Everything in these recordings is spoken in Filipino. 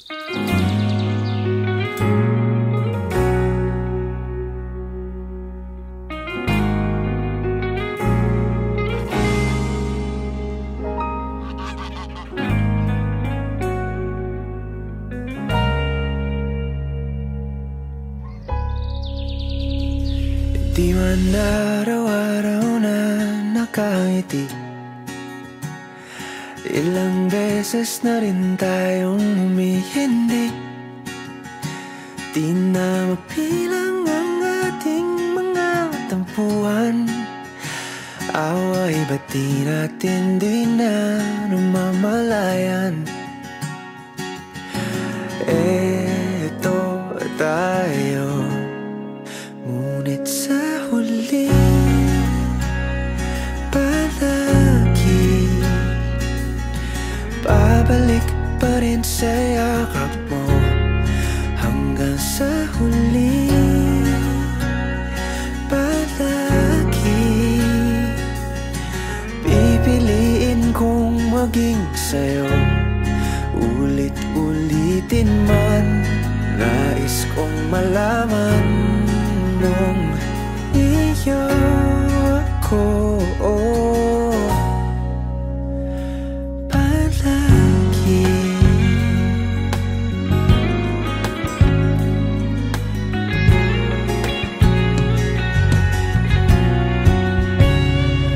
Di man araw-araw na nakangiti, ilang beses na rin tayong humihindi. Di na mapilang ang ating mga tampuhan, away ba't di natin di na namamalayan? Eto tayo, ngunit sa huli palagi babalik pa rin sa yakap mo. Hanggang sa huli palagi pipiliin kong maging sa'yo. Ulit-ulitin man, nais kong malaman nung iyo ako palagi.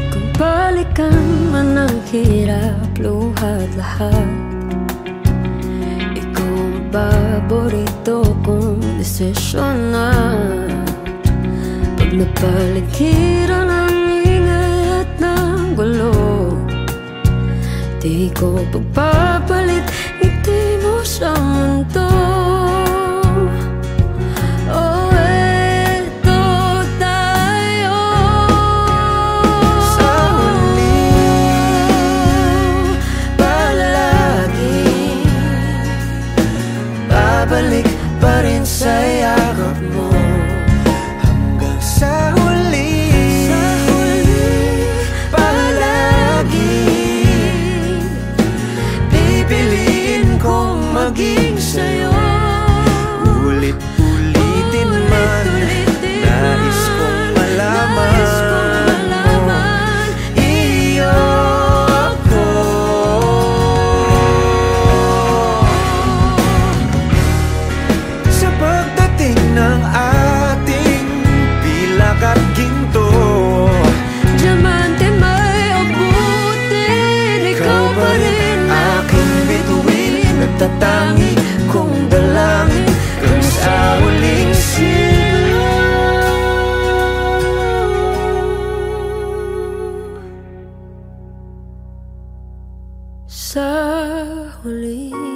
Kung balikan man ang hirap, luhat lahat, ikaw ang paborito kong desisyon na. Pag napaligiran ang ingay at ng gulo, di ko pagpapalit ngiti mo sa mundo. Oh, eto tayo sa huli palagi babalik pa rin sa yakap mo. Sa huli palagi pipiliin kong maging sa'yo. Ulit-ulitin man, nais kong malaman iyo ako. Sa pagdating ng at ginto, diamante may abutin, ikaw pa rin aking bituin, nagtatangi kong dalangin kung sa huling sa huli.